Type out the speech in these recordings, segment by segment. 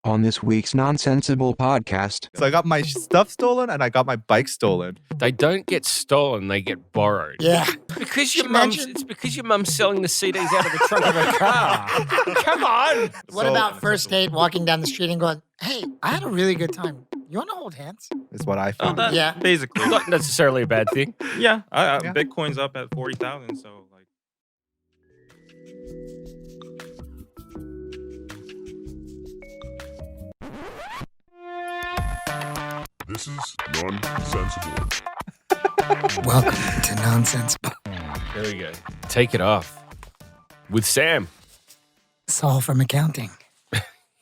On this week's Nonsensible podcast. So I got my stuff stolen and I got my bike stolen. They don't get stolen, they get borrowed. Yeah. Because She your mum's, mentioned- it's because your mum's selling the CDs out of the trunk of her car. Come on. What about first date, walking down the street and going, hey, I had a really good time. You want to hold hands? Is what I found. Yeah. Basically. Not necessarily a bad thing. Yeah. Yeah. Bitcoin's up at 40,000, so like. This is Nonsensible. Welcome to Nonsensible. There we go. Take it off. With Sam. Saul from accounting.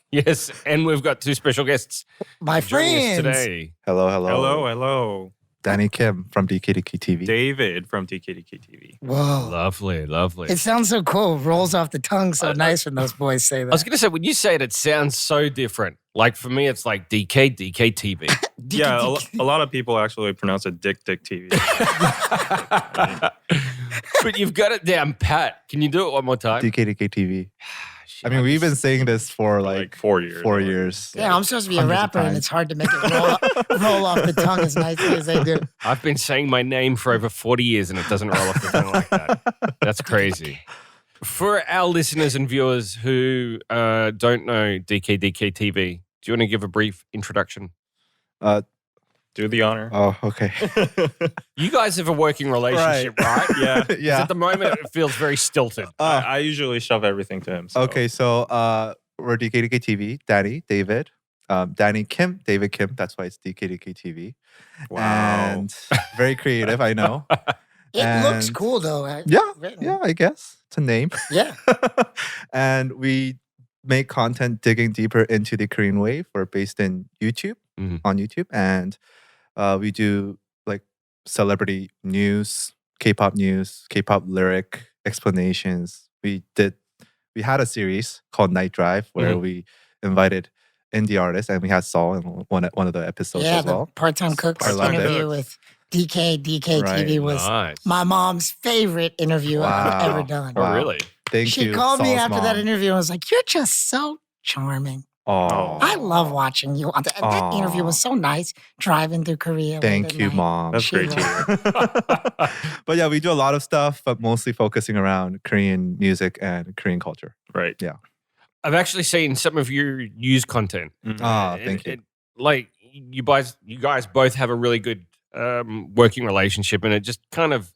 Yes, and we've got two special guests My joining us friends. today. Hello. Hello. Danny Kim from DKDKTV. David from DKDKTV. Whoa. Lovely. It sounds so cool. Rolls off the tongue so nice when those boys say I was that. going to say, when you say it sounds so different. Like for me, it's like DKDKTV. Yeah, a lot of people actually pronounce it Dick TV. But you've got it down pat. Can you do it one more time? DKDKTV. I mean, we've been saying this for like 4 years. 4 years. Yeah, I'm supposed to be a Hundreds of rapper, and times. it's hard to make it roll off the tongue as nicely as they do. I've been saying my name for over 40 years and it doesn't roll off the tongue like that. That's crazy. For our listeners and viewers who don't know DKDKTV, do you want to give a brief introduction? Do the honor. Oh, okay. You guys have a working relationship, right? Yeah. 'Cause Yeah. At the moment, it feels very stilted. I usually shove everything to him. So. Okay, so we're DKDKTV. Danny, David. Danny Kim, David Kim. That's why it's DKDKTV. Wow. And very creative, I know. It looks And- cool, though. Yeah, I guess. It's a name. Yeah. And we make content digging deeper into the Korean wave. We're based in YouTube, Mhm. on YouTube. And we do like celebrity news, K-pop news, K-pop lyric explanations. We had a series called Night Drive where we invited indie artists, and we had Saul in one of the episodes Yeah, as the well. part-time cooks I loved it. interview with DKDKTV Right. was Nice. my mom's favorite interview Wow. I've ever done. Oh, Wow. really? Thank She you. called me Saul's after that mom. interview and was like, you're just so charming. Oh, I love watching you. That interview was so nice, driving through Korea. late thank at you, night. Mom. That's great to hear. But yeah, we do a lot of stuff, but mostly focusing around Korean music and Korean culture. Right. I've actually seen some of your news content. Mhm. Ah, thank you. Like you guys both have a really good working relationship, and it just kind of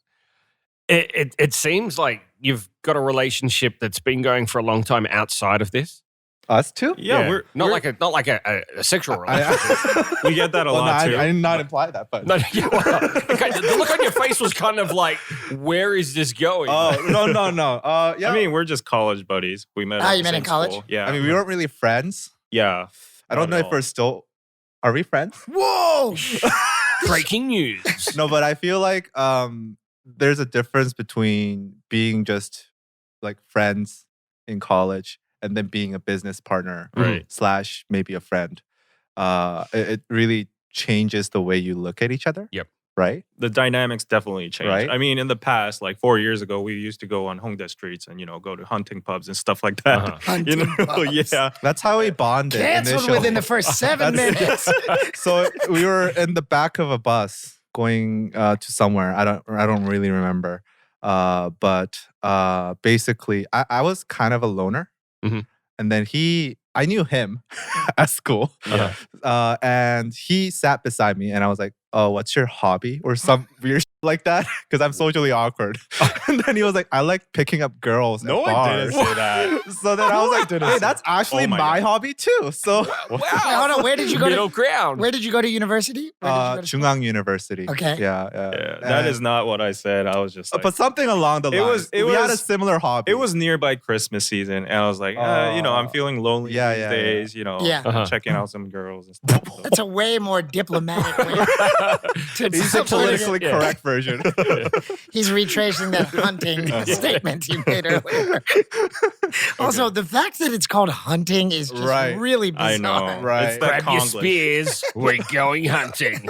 it seems like you've got a relationship that's been going for a long time outside of this. Us too? Yeah, we're not we're- like a sexual relationship. we get that a Well, lot no, too. I did not imply that, but No, yeah, well, okay, the look on your face was kind of like, where is this going? oh no. Yeah, I mean, we're just college buddies. We met. Ah, at you the met in same college? school. Yeah. I mean, we weren't really friends. Yeah. I don't know Not at if we're still. Are we friends? Whoa! Breaking news. No, but I feel like there's a difference between being just like friends in college and then being a business partner, Right. / maybe a friend. It really changes the way you look at each other. Yep. Right. The dynamics definitely changed. Right. I mean, in the past, like 4 years ago, we used to go on Hongdae streets and go to hunting pubs and stuff like that. Uh-huh. Hunting pubs. Oh, That's how we bonded. Canceled initially. within the first 7 That's- minutes. So we were in the back of a bus going to somewhere. I don't really remember. But basically, I was kind of a loner, Mhm. and then I knew him at school, Uh-huh. and he sat beside me, and I was like, "Oh, what's your hobby?" or some weird shit like that, because I'm socially awkward. And then he was like, "I like picking up girls." No at one bars." didn't say that. So then I was like, "Hey, that's actually Oh my my God. hobby too." So Wow. Hold on, where did you go Middle to? ground. Where did you go to university? Where did you go to school? 중앙 University. Okay. Yeah. Yeah, that is not what I said. I was just like, But something along the It lines. was- it we had a was- similar hobby. it was nearby Christmas season, and I was like, I'm feeling lonely Yeah, these yeah, days. Yeah. Uh-huh. Checking out some girls and stuff. So. That's a way more diplomatic way to He's the put it. politically Yeah. correct version. He's retracing that hunting statement he made earlier. Also, the fact that it's called hunting is just Right. really bizarre. I know. Right. It's that Grab your Konglish. spears. We're going hunting.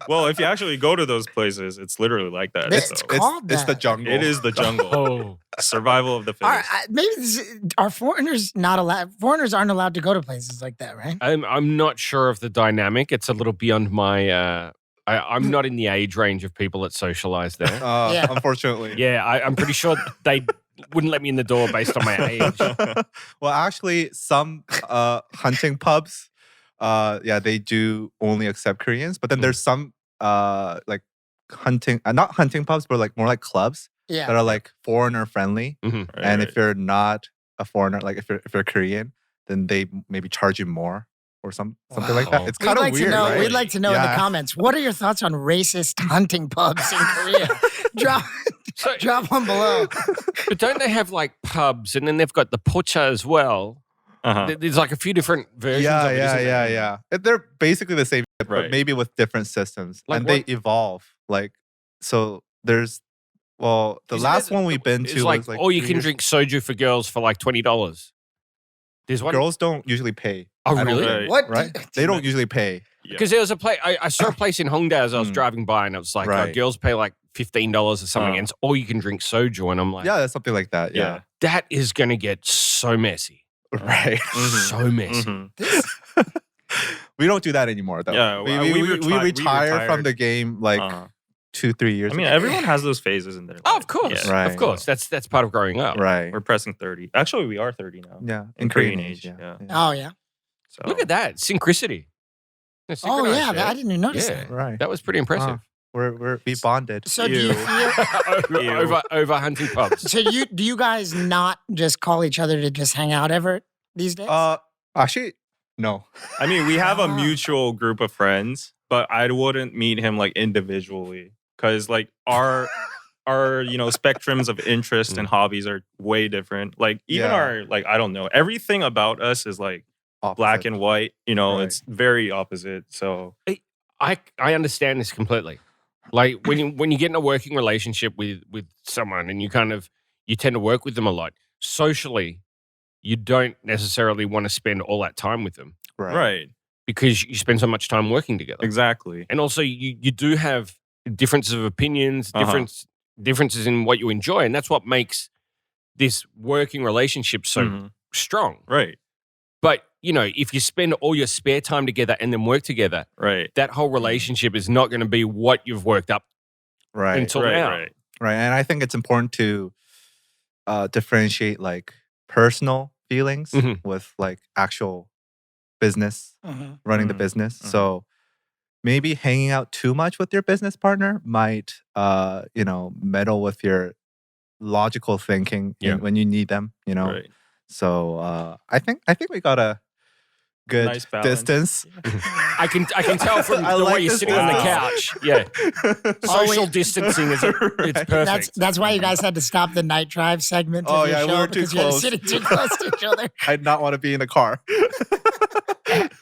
Well, if you actually go to those places, it's literally like that. It's so. called It's the that. jungle. It is the jungle. Oh, Survival of the fittest. Maybe are foreigners not allowed? Foreigners aren't allowed to go to places like that, right? I'm not sure of the dynamic. It's a little beyond my. I'm not in the age range of people that socialize there. Yeah. Unfortunately. Yeah, I'm pretty sure they wouldn't let me in the door based on my age. Well, actually, some hunting pubs, they do only accept Koreans. But then there's some like hunting, not hunting pubs, but like more like clubs that Yeah. are like foreigner friendly. Mhm. Right, And right. if you're not a foreigner, like if you're Korean, then they maybe charge you more or something like that. Wow. It's We'd kind of like weird, to know. right? We'd like to know in the Yeah. comments. What are your thoughts on racist hunting pubs in Korea? So, Drop one below. but don't they have like pubs and then they've got the pocha as well? Uh-huh. There's like a few different versions Yeah, of it, isn't there? yeah. They're basically the same, but Right. maybe with different systems, Like and what? they evolve. Like, so there's, well, the Isn't last it- one we've been it's to like, was like, oh, you 3 can years- drink soju for girls for like $20. There's one Girls don't usually pay. Oh, I don't really? think, What? Right? They don't usually pay. Yeah. because there was a place. I saw a place in Hongdae as I was Mm. driving by, and it was like Right. girls pay like $15 or something, and it's all you can drink soju. And I'm like, Yeah, that's something like that. Yeah. Yeah. that is going to get so messy, Right. Mhm. so messy. Mhm. We don't do that anymore, though. Yeah, we we retired from retired. the game like Uh-huh. 2-3 years I mean, ago. everyone has those phases in their life. Oh, of course, Yeah. Right. of course. That's part of growing up. Right. We're pressing 30. Actually, we are 30 now. Yeah. in Korean age, yeah. Oh yeah. So. Look at that synchronicity. Oh Synchronized yeah. shit. I didn't even notice Yeah. that. Right. That was pretty impressive. We bonded. So do you Ew. feel? Ew. over hunting pubs. So do you guys not just call each other to just hang out ever these days? Actually, no. I mean, we have a Ah. mutual group of friends, but I wouldn't meet him like individually because like our spectrums of interest and hobbies are way different. Like even Yeah. our like I don't know, everything about us is like black Opposite. and white. Right. It's very opposite. So I understand this completely. Like when you get in a working relationship with someone and you tend to work with them a lot, socially, you don't necessarily want to spend all that time with them right, because you spend so much time working together. exactly. And also you do have differences of opinions, Uh-huh. differences in what you enjoy, and that's what makes this working relationship so Mhm. strong. Right, But if you spend all your spare time together and then work together, right, that whole relationship is not going to be what you've worked up Right. until right, now. right. Right. And I think it's important to differentiate like personal feelings Mhm. with like actual business, Mhm. running the Mhm. business. Mhm. So maybe hanging out too much with your business partner might, meddle with your logical thinking Yeah. when you need them, Right. So I think we got a good Nice balance. distance. I can tell from I the way like you're this sitting on the distance. couch. Yeah, social wait. distancing is it's Right. perfect. That's why you guys had to stop the night drive segment Oh, of your yeah, we show were too because you were close. sitting too close to each other. I'd not want to be in a car.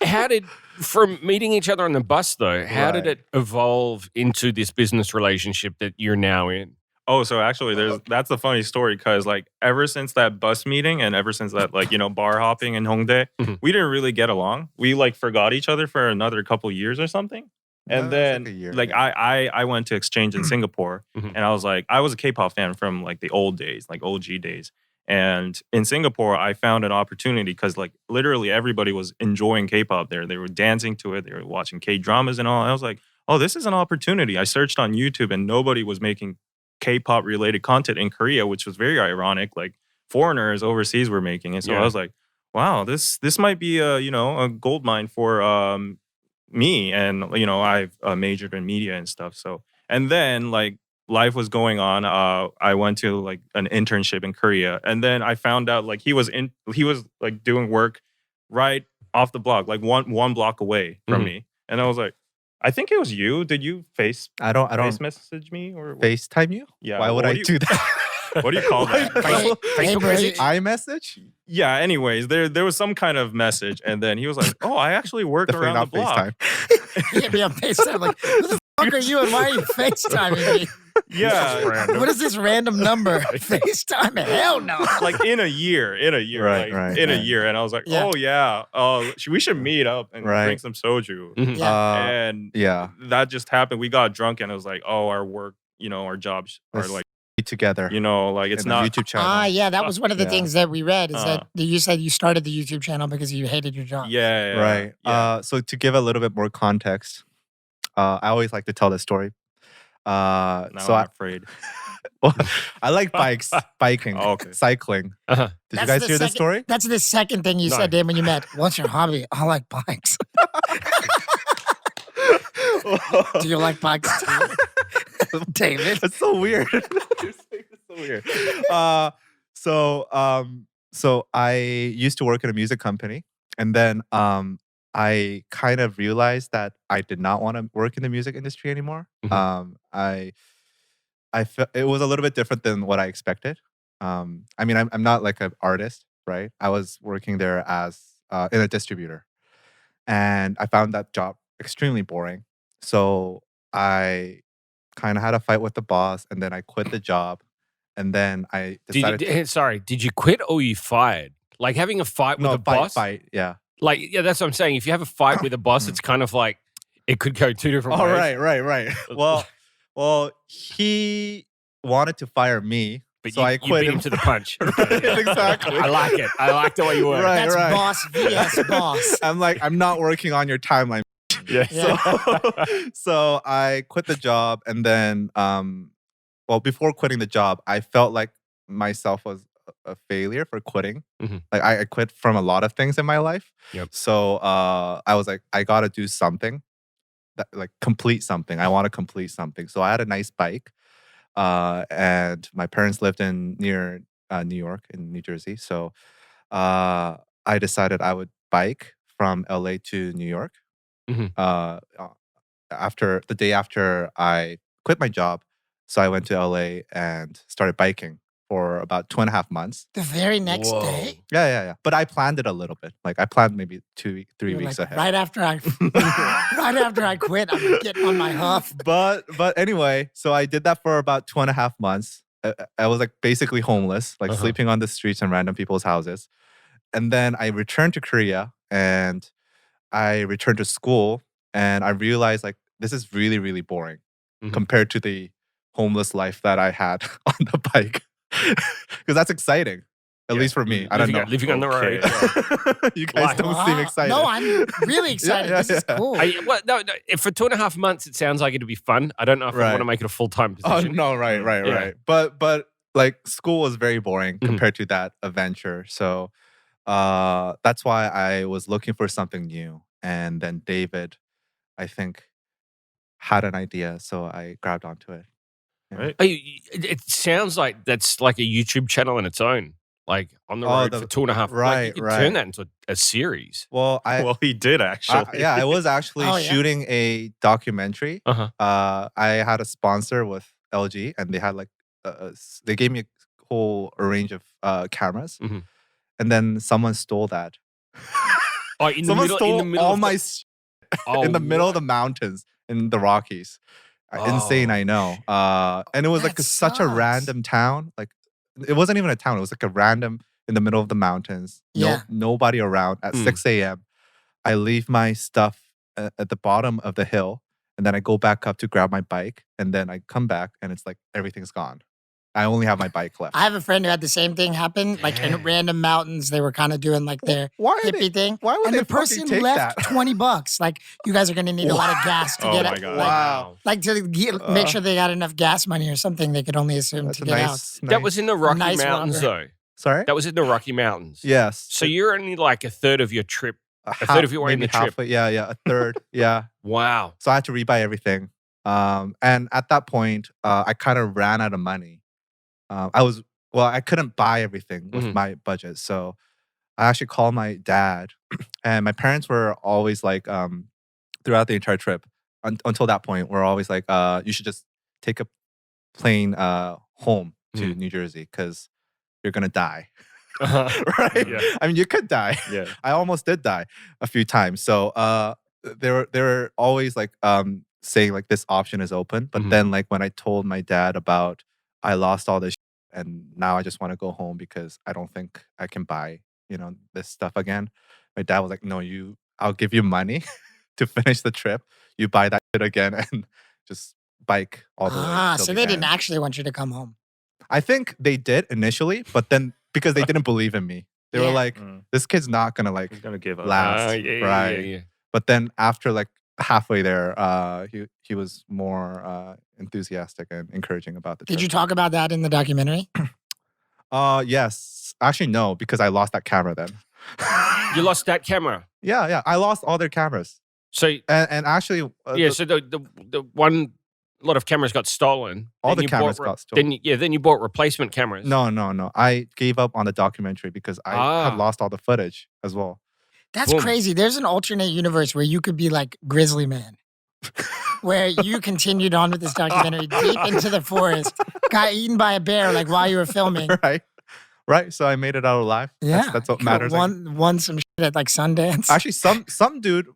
How did from meeting each other on the bus though? How did Right. it evolve into this business relationship that you're now in? Oh, so actually, that's a funny story because like ever since that bus meeting and ever since that bar hopping in Hongdae, Mhm. we didn't really get along. We like forgot each other for another couple years or something. And No, then it's like a year, like yeah. I went to exchange in Singapore Mhm. and I was a K-pop fan from like the old days, like OG days. And in Singapore, I found an opportunity because like literally everybody was enjoying K-pop there. They were dancing to it. They were watching K-dramas and all. I was like, oh, this is an opportunity. I searched on YouTube and nobody was making K-pop related content in Korea, which was very ironic. Like foreigners overseas were making it. So Yeah. I was like, wow, this might be a gold mine for me. And I've majored in media and stuff. So and then like life was going on. I went to like an internship in Korea, and then I found out like he was like doing work right off the block, like one block away from Mhm. me, and I was like, I think it was you. Did you face I don't message me or FaceTime you. Yeah. Why would what I do that? What do you call that? Hey, Brady. iMessage? Yeah. Anyways, there was some kind of message, and then he was like, "Oh, I actually work Definitely around not the block." FaceTime. You get me on FaceTime. Like, who the fuck are you and why are you FaceTiming me? Yeah. Random. What is this random number? FaceTime? Hell no. Like in a year, Right, like, right, in a right. year. And I was like, Yeah. oh yeah, we should meet up and Right. drink some soju. Mhm. Yeah. And Yeah. that just happened. We got drunk and it was like, oh, our work, our jobs are Let's like, be together. like it's in a not. YouTube channel. Yeah, that was one of the Yeah. things that we read is that you said you started the YouTube channel because you hated your job. Yeah. Right. Yeah. So to give a little bit more context, I always like to tell this story. Now So I'm afraid. I like biking, Oh, okay. cycling. Uh-huh. Did That's you guys the hear this second- story? That's the second thing you No. said to him when you met. What's your hobby? I like bikes. Do you like bikes too? David? That's so weird. You're saying it's so weird. So I used to work at a music company, and then I kind of realized that I did not want to work in the music industry anymore. Mhm. I felt it was a little bit different than what I expected. I mean, I'm not like an artist, right? I was working there as in a distributor, and I found that job extremely boring. So I kind of had a fight with the boss, and then I quit the job, and then I decided Did you quit or you fired? Like having a fight with a boss? fight, yeah. Like, yeah, that's what I'm saying. If you have a fight with a boss, it's kind of like it could go two different Oh, ways. right. Well, he wanted to fire me, But so you, I you quit beat him to the punch. Exactly. I like it. I like the way you work. Right. That's boss vs. boss. I'm like, I'm not working on your timeline. Yeah. So I quit the job, and then, before quitting the job, I felt like myself was a failure for quitting. Mhm. Like I quit from a lot of things in my life. Yep. So I was like, I gotta do something, complete something. I want to complete something. So I had a nice bike, and my parents lived near New York in New Jersey. So I decided I would bike from LA to New York. Mhm. After the day after I quit my job, so I went to LA and started biking for about 2.5 months. The very next Whoa. day, Yeah. But I planned it a little bit. Like I planned maybe 3 you're weeks like, ahead. right after I quit, I'm getting on my huff. But anyway, so I did that for about 2.5 months. I was like basically homeless, like Uh-huh. sleeping on the streets in random people's houses. And then I returned to Korea, and I returned to school, and I realized like this is really, really boring Mhm. compared to the homeless life that I had on the bike. Because that's exciting. At Yeah. least for me. I don't know. Living on the road. Okay. You guys Like- don't seem excited. No, I'm really excited. Yeah, This is yeah. cool. No. For 2.5 months, it sounds like it'd be fun. I don't know if I Right. want to make it a full-time Oh position. no, right. Yeah. But like school was very boring Mhm. compared to that adventure. So that's why I was looking for something new. And then David, I think, had an idea, so I grabbed onto it. Yeah. Right. It sounds like that's like a YouTube channel in its own. Like on the road for 2.5. Like you could turn that into a series. Well, Well, he did actually. I was actually Oh, yeah? shooting a documentary. Uh-huh. I had a sponsor with LG, and they had like they gave me a whole range of cameras, Mhm. and then someone stole that. Oh, in the Someone middle, stole in the middle all of my Oh, in the middle of the mountains in the Rockies. Insane, Oh, I know. And it was like That such a sucks. random town. Like it wasn't even a town. It was like a random in the middle of the mountains. Yeah. Nobody around at 6 a.m. I leave my stuff at the bottom of the hill, and then I go back up to grab my bike, and then I come back, and it's like everything's gone. I only have my bike left. I have a friend who had the same thing happen, like in Dang. random mountains. They were kind of doing like their Why are hippie thing. Why would And they the person fucking take left that? $20. Like, you guys are going to need a lot of gas to Oh get my out. God. Wow. Like to make sure they got enough gas money or something. They could only assume That's to a get out. nice. That was in the Rocky Nice Mountains, robber. though. Sorry. That was in the Rocky Mountains. Yes. So you're only like a third of your trip. a third of your way in maybe the trip. halfway. Yeah, a third. Yeah. Wow. So I had to rebuy everything. And at that point, I kind of ran out of money. I couldn't buy everything with Mhm. my budget. So I actually called my dad, and my parents were always like, throughout the entire trip, until that point, were always like, you should just take a plane home to New Jersey because you're going to die. Uh-huh. Right? Yeah. I mean, you could die. Yeah. I almost did die a few times. So they were always like saying like this option is open. But Mhm. then like when I told my dad about I lost all this and now I just want to go home because I don't think I can buy, this stuff again. My dad was like, no, I'll give you money to finish the trip. You buy that shit again and just bike all the way. till So the they didn't end." actually want you to come home. I think they did initially, but then because they didn't believe in me, they were Yeah. like, this kid's not gonna like He's gonna give up. last. Yeah, right. yeah. But then after like halfway there, he was more enthusiastic and encouraging about the trip. Did you talk about that in the documentary? Yes. Actually, no, because I lost that camera then. You lost that camera. Yeah. I lost all their cameras. So And actually, so the one lot of cameras got stolen. all Then the you cameras bought got stolen. Then you bought replacement cameras. No. I gave up on the documentary because I had lost all the footage as well. That's Boom. crazy. There's an alternate universe where you could be like Grizzly Man, where you continued on with this documentary deep into the forest, got eaten by a bear like while you were filming. Right. So I made it out alive. Yeah, That's what matters. Won some shit at like Sundance. Actually, some dude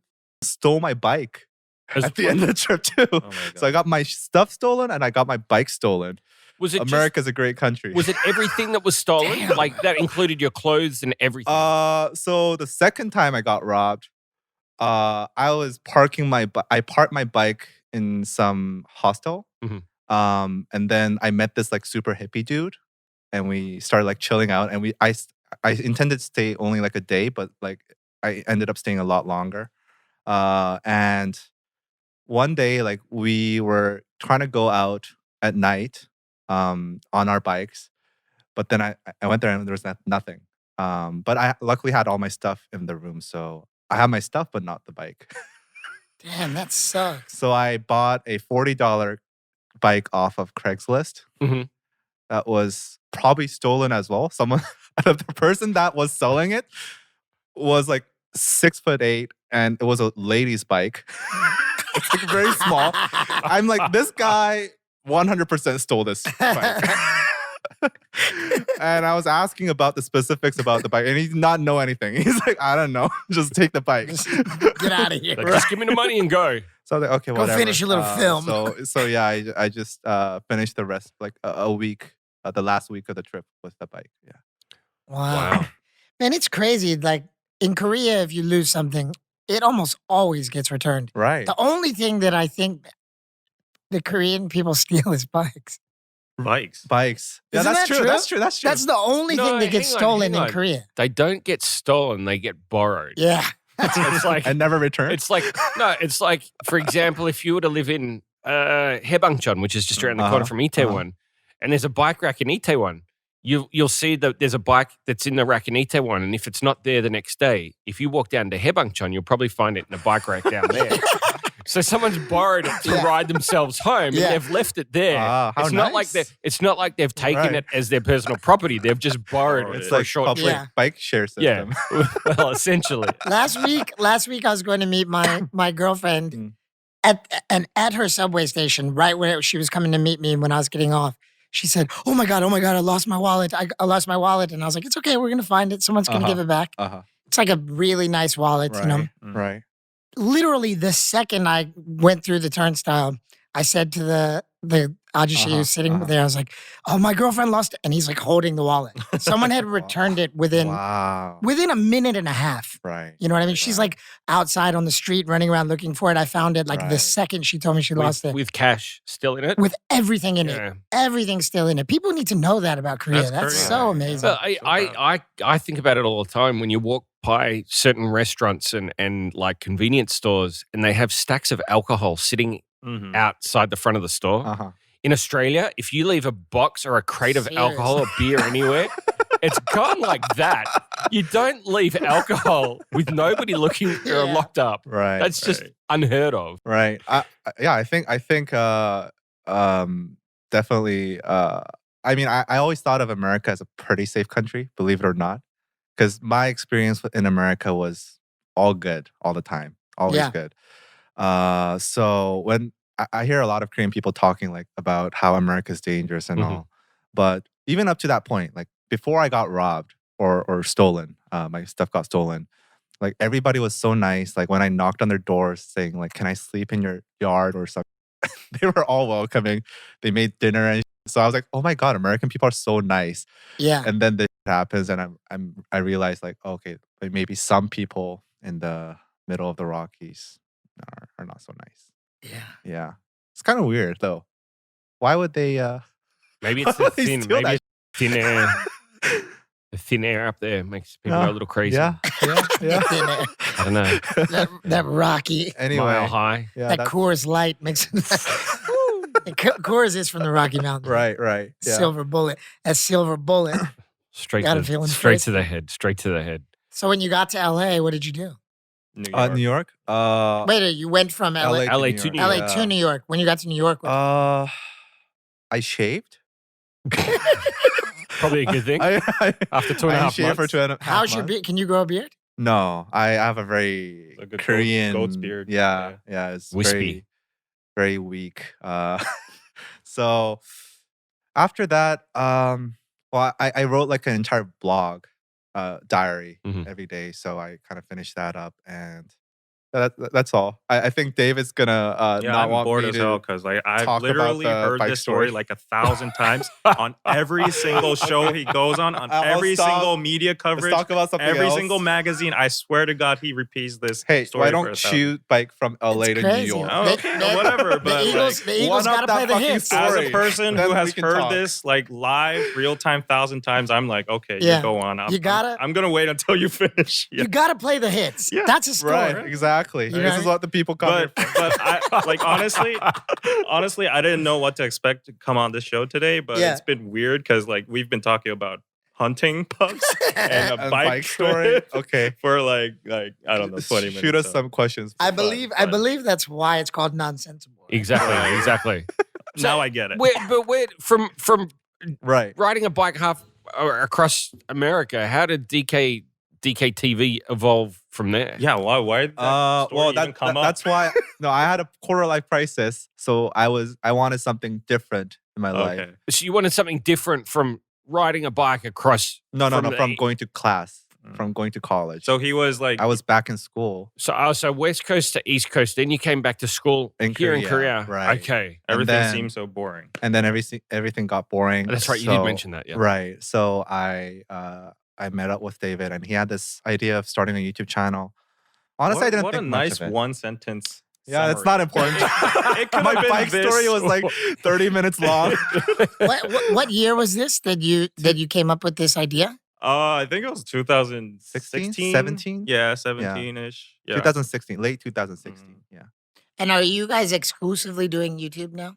stole my bike at the end of the trip too. Oh my So I got my stuff stolen and I got my bike stolen. Was it America's a great country. Was it everything that was stolen? Damn. Like that included your clothes and everything? So the second time I got robbed, I was parking I parked my bike in some hostel. Mhm. And then I met this like super hippie dude and we started like chilling out and I intended to stay only like a day, but like I ended up staying a lot longer. And one day like we were trying to go out at night on our bikes, but then I went there and there was nothing. But I luckily had all my stuff in the room, so I had my stuff but not the bike. Damn, that sucks. So I bought a $40 bike off of Craigslist. Mhm. That was probably stolen as well. Someone, the person that was selling it was like 6'8" and it was a lady's bike. It's like very small. I'm like, this guy 100% stole this bike. And I was asking about the specifics about the bike, and he did not know anything. He's like, I don't know, just take the bike. Just get out of here. Like, just give me the money and go. So I was like, okay, Go whatever. finish your little film. So yeah, I just finished the rest, like a week, the last week of the trip with the bike. Yeah. Wow. Man, it's crazy. Like in Korea, if you lose something, it almost always gets returned. Right. The only thing that I think the Korean people steal is bikes. Bikes. Yeah, Isn't that's that true. true? That's true. That's true. That's the only No, thing that gets hang on, stolen hang in on. Korea. They don't get stolen, they get borrowed. Yeah. It's like and never returned. it's like for example, if you were to live in Hammington, which is just around the corner from Itaewon, and there's a bike rack in Itaewon, you'll see that there's a bike that's in the rack in Itaewon, and if it's not there the next day, if you walk down to Hammington, you'll probably find it in a bike rack down there. So someone's borrowed it to Yeah. ride themselves home, Yeah. and they've left it there. How It's not like nice. it's not like they've taken Right. it as their personal property. They've just borrowed it It's for a like short public trip. Yeah. bike share system. Yeah, well, essentially. Last week I was going to meet my girlfriend Mm. at her subway station, right where she was coming to meet me when I was getting off. She said, "Oh my god, I lost my wallet. I lost my wallet." And I was like, "It's okay, we're gonna find it. Someone's gonna Uh-huh. give it back." Uh-huh. It's like a really nice wallet, Right. you know. Right. Literally the second I went through the turnstile, I said to the ajushi who's sitting there, I was like, "Oh, my girlfriend lost it," and he's like holding the wallet. Someone had returned it within a minute and a half. Right. You know what I mean? She's like outside on the street running around looking for it. I found it like the Right. second she told me she lost it. With cash still in it. With everything in Yeah. it. Everything's still in it. People need to know that about Korea. That's Korea. so Yeah. amazing. But I think about it all the time when you walk by certain restaurants and like convenience stores and they have stacks of alcohol sitting Mhm. outside the front of the store. Uh-huh. In Australia, if you leave a box or a crate of alcohol or beer anywhere, it's gone like that. You don't leave alcohol with nobody looking or Yeah. locked up. Right. That's just unheard of. Right. I think definitely I mean I always thought of America as a pretty safe country, believe it or not. Because my experience in America was all good all the time. Always Yeah. good. So when I hear a lot of Korean people talking like about how America's dangerous and Mhm. all. But even up to that point, like before I got robbed or stolen, my stuff got stolen, Like everybody was so nice. Like when I knocked on their doors saying like, "Can I sleep in your yard or something?" They were all welcoming. They made dinner and so I was like, "Oh my god, American people are so nice." Yeah. And then this happens, and I realized like, okay, like maybe some people in the middle of the Rockies are not so nice. Yeah. Yeah, it's kind of weird though. Why would they? Maybe why it's the would they thin, steal maybe that? it's thin air. The thin air up there makes people go a little crazy. Yeah, yeah, yeah. I don't know. that Rocky, Anyway, Mile high. yeah, that that's- Coors Light makes it. Coors is from the Rocky Mountains. right. Yeah. Silver bullet. That silver bullet. Straight Got to a feeling straight first. to the head. Straight to the head. So when you got to LA, what did you do? New York. Wait, you went from LA, LA to New LA York. to New York. When you got to New York, what I shaved. Probably a good thing. I After 2.5 I shaved for months. 2.5 how's your months. beard? Can you grow a beard? No, I have a very Like a Korean goat's beard. Yeah, it's Wispy. very weak. So after that, well, I wrote like an entire blog, diary Mhm. every day. So I kind of finished that up, and that's all. I think David's gonna Yeah, not I'm want bored me as to hell because talk I've about literally the heard bike this story story. like 1,000 times on every single show he goes on I'll every stop. single media Let's coverage, talk about something every else. single magazine. I swear to God, he repeats this Hey, story. why for don't 1,000. you bike from LA to New crazy. York? Oh, They- okay, they- whatever. The But Eagles, like, the Eagles one got to up that play the fucking hits. story. as a person Then who we has can heard talk. this like live, real time, 1,000 times, I'm like, okay, Yeah. you go on. You gotta- I'm gonna wait until you finish. Yeah. You got to play the hits. Yeah, That's a story. Right, exactly. You This know? is what the people come here But for. I like honestly, I didn't know what to expect to come on this show today. But Yeah. it's been weird because like we've been talking about hunting pups and a A bike story. trip Okay. for like I don't know 20 minutes. Shoot us so. some questions. I Fun, believe fun. that's why it's called nonsensible. Exactly. Exactly. Now I get it. But from Right. riding a bike half across America, how did DKTV evolve from there? Yeah, why did that Well, story even come up? that's why. No, I had a quarter life crisis, so I wanted something different in my life. Okay. So you wanted something different from riding a bike across. No, From from the- going to class, Mm. from going to college. So he was like I was back in school. So West Coast to East Coast. Then you came back to school In here in Korea, Korea. right. Okay. and everything then- seems so boring. And then everything got boring. That's right. You did mention that. Yeah. Right. So I met up with David, and he had this idea of starting a YouTube channel. Honestly, I didn't what think a much nice of it. one sentence. Yeah, it's not important. It could My have been bike this story was like 30 minutes long. What year was this that you came up with this idea? I think it was 2016, 17? Yeah, 17-ish. Yeah. 2016, late 2016. Mm. Yeah. And are you guys exclusively doing YouTube now?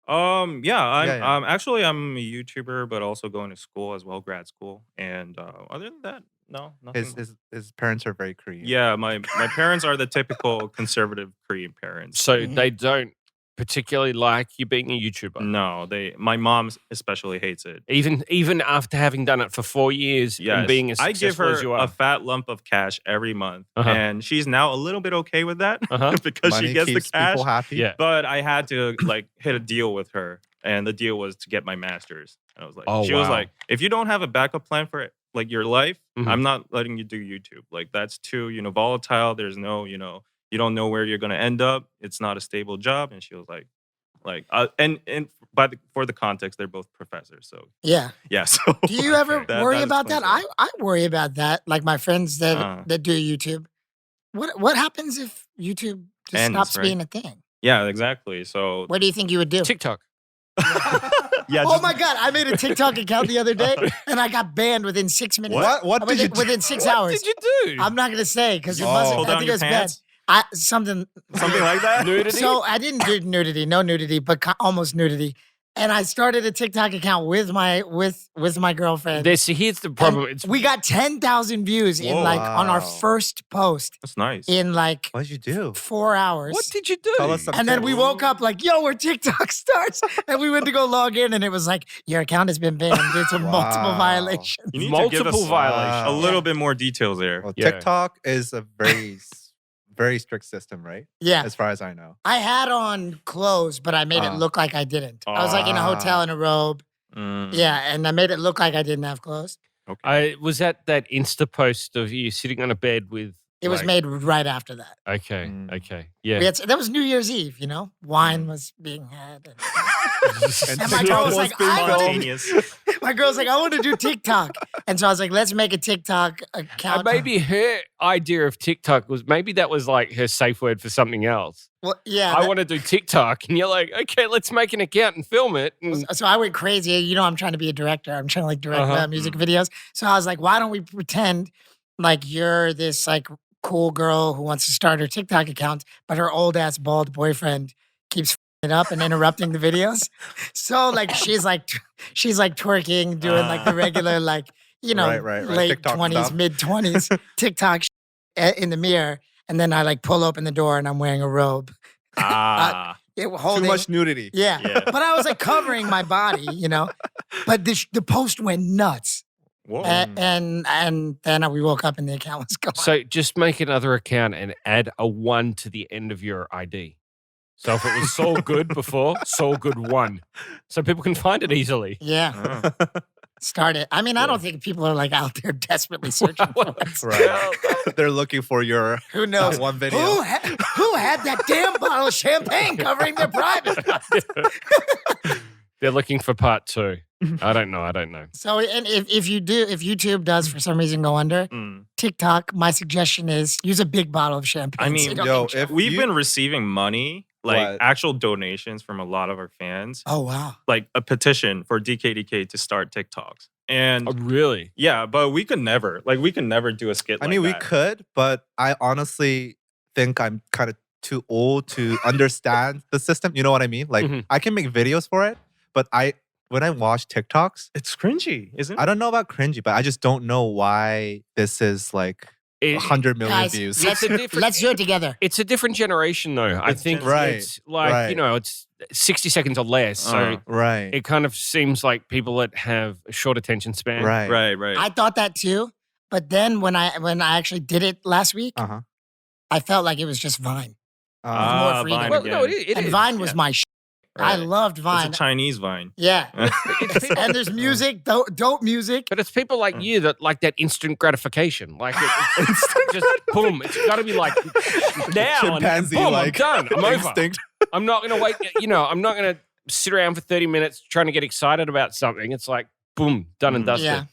Yeah, I'm Yeah. actually I'm a YouTuber, but also going to school as well, grad school. And other than that, no, nothing. His parents are very Korean. Yeah, my parents are the typical conservative Korean parents. So Mhm. they don't particularly like you being a YouTuber. No, my mom especially hates it. Even after having done it for 4 years and Yes. being as I give successful her as you a are. fat lump of cash every month, Uh-huh. and she's now a little bit okay with that Uh-huh. because Money she gets the keeps cash. people happy. Yeah. But I had to like hit a deal with her, and the deal was to get my master's. And I was like, Oh, she was wow. like, if you don't have a backup plan for like your life, Mhm. I'm not letting you do YouTube. Like that's too volatile. There's no you don't know where you're gonna end up. It's not a stable job. And she was like, and for the context, they're both professors. So Yeah. yeah. So Do you ever that- worry that about that? explains I worry about that. Like my friends that do YouTube. What happens if YouTube just Ends, stops right? being a thing? yeah, exactly. So What do you think you would do? TikTok. yeah. Oh my God! I made a TikTok account the other day, and I got banned within 6 minutes. What did you do? Within 6 What hours? did you do? I'm not gonna say because it You wasn't. pulled I down think it your was pants? bad. Something Something like that. Nudity? So I didn't do nudity, no nudity, but almost nudity. And I started a TikTok account with my girlfriend. Here's the problem. And It's we got 10,000 views in Whoa. on our Wow. first post That's nice. in like What did you do? 4 hours. what did you do? Tell us some And then we tips. woke up like, yo, we're TikTok stars. And we went to go log in and it was like, your account has been banned due to multiple Wow. violations. You need Multiple to give us violations. a little bit more details there. Well, Yeah. TikTok is a very strict system, right? Yeah. As far as I know. I had on clothes, but I made it look like I didn't. I was like in a hotel in a robe. Mm, Yeah. And I made it look like I didn't have clothes. Okay. I was at that Insta post of you sitting on a bed with It was Like- made right after that. Okay. Mm. Okay. Yeah. That was New Year's Eve, you know? Wine was being had. And And my TikTok girl was was like, being I filmed. wanna- Spontaneous. My girl's like, I want to do TikTok. And so I was like, let's make a TikTok account. Maybe her idea of TikTok was maybe that was like her safe word for something else. Well, yeah. I want to do TikTok, and you're like, okay, let's make an account and film it. And So I went crazy. You know, I'm trying to be a director. I'm trying to like direct Uh-huh. music videos. So I was like, why don't we pretend like you're this like cool girl who wants to start her TikTok account, but her old ass bald boyfriend keeps it up and interrupting the videos. So like she's like twerking, doing like the regular like you know Right. late TikTok 20s, stuff. mid 20s TikTok in the mirror, and then I like pull open the door and I'm wearing a robe. Ah. It, Too holding, much nudity. yeah. Yeah. But I was like covering my body, you know. But the post went nuts, Whoa. and then we woke up and the account was gone. so just make another account and add a 1 to the end of your ID. So if it was Saul Goode before, Saul Goode 1. So people can find it easily. Yeah, Oh. start it. I mean, I don't think people are like out there desperately searching for it. Right. They're looking for your Who knows? that one video. Who had that damn bottle of champagne covering their private? They're looking for part 2. I don't know. So, and if YouTube does for some reason go under, Mm. TikTok, my suggestion is use a big bottle of champagne. I mean, so you don't Yo, get in if trouble. We've you- been receiving money, like What? actual donations from a lot of our fans, Oh wow. like a petition for DKDK to start TikToks. And Oh, really? yeah, but we could never do a skit I like mean, we that. could, but I honestly think I'm kind of too old to understand the system. You know what I mean? Like, Mhm. I can make videos for it, but when I watch TikToks, It's cringy, isn't it? I don't know about cringy, but I just don't know why this is like It- 100 million Guys, views. It's a different- Let's do it together. It's a different generation, though. I It's think Gen Z. Right, it's like, you right. know, it's 60 seconds or less. So Uh, Right. it kind of seems like people that have a short attention span. Right. Right. I thought that too, but then when I actually did it last week, Uh-huh. I felt like it was just Vine, Ah, more freedom. Vine Well, again. no, it and is. Vine was yeah. my. I Right. loved Vine. It's a Chinese Vine. Yeah, It's- and there's music, dope music. But it's people like you that like that instant gratification. Like it's just boom. It's got to be like now. And Chimpanzee, boom, like, I'm done. I'm over. instinct. I'm not going to wait. You know, I'm not going to sit around for 30 minutes trying to get excited about something. It's like boom, done and Mm. dusted.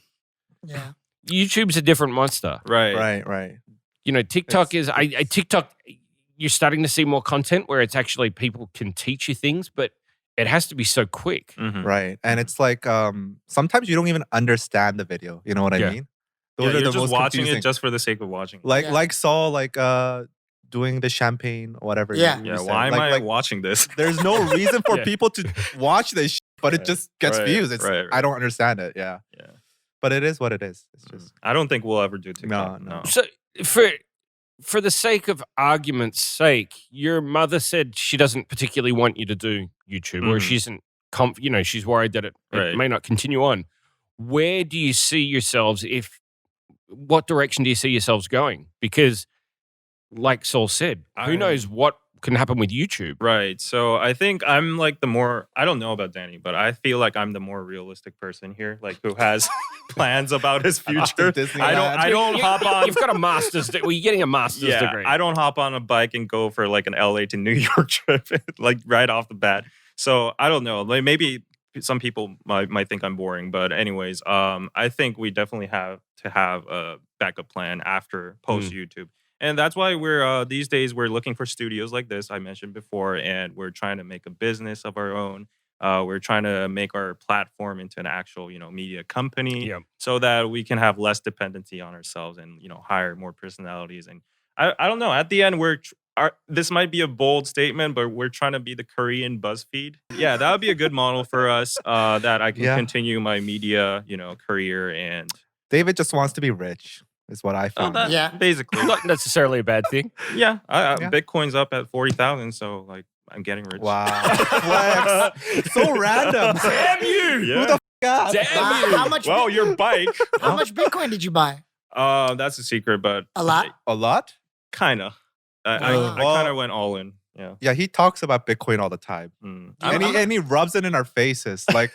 Yeah. YouTube's a different monster. Right. Right. You know, TikTok It's- is I TikTok. You're starting to see more content where it's actually people can teach you things, but it has to be so quick. Mhm. Right. And it's like sometimes you don't even understand the video. You know what I Yeah. mean? Yeah, Those are you're the just most watching confusing. it just for the sake of watching. like Yeah. like Saul doing the champagne or whatever. Yeah. you yeah, said. why am I like watching this? there's no reason for Yeah. people to watch this but it Right. just gets Right. views. It's Right. I don't understand it. Yeah. Yeah. But it is what it is. It's just I don't think we'll ever do TikTok. No. So for the sake of argument's sake, your mother said she doesn't particularly want you to do YouTube, or Mhm. she isn't. You know, she's worried that it Right. may not continue on. Where do you see yourselves? What direction do you see yourselves going? Because, like Saul said, who I- knows what can happen with YouTube? Right. So I think I'm like I don't know about Danny, but I feel like I'm the more realistic person here, like who has plans about his future. Disneyland. I don't hop on. You've got a master's. Well, you're getting a master's Yeah, degree. I don't hop on a bike and go for like an LA to New York trip, like right off the bat. So I don't know. Like maybe some people might think I'm boring, but anyways, I think we definitely have to have a backup plan after post YouTube. And that's why we're these days we're looking for studios like this I mentioned before, and we're trying to make a business of our own. We're trying to make our platform into an actual, media company, Yep. so that we can have less dependency on ourselves and hire more personalities. And I don't know. At the end, this might be a bold statement, but we're trying to be the Korean BuzzFeed. Yeah, that would be a good model for us. That I can Yeah. continue my media, career and David just wants to be rich, is what I found. Yeah. basically. Not necessarily a bad thing. Yeah, Yeah. Bitcoin's up at 40,000, so like I'm getting rich. Wow. Flex. So random. Damn you! Yeah. Who the f*** Damn you! How much? Well, your bike. How much Bitcoin did you buy? That's a secret, but A lot. A lot? Kinda. I Wow. kind of went all in. Yeah. Yeah, he talks about Bitcoin all the time. Mm. And he rubs it in our faces. Like,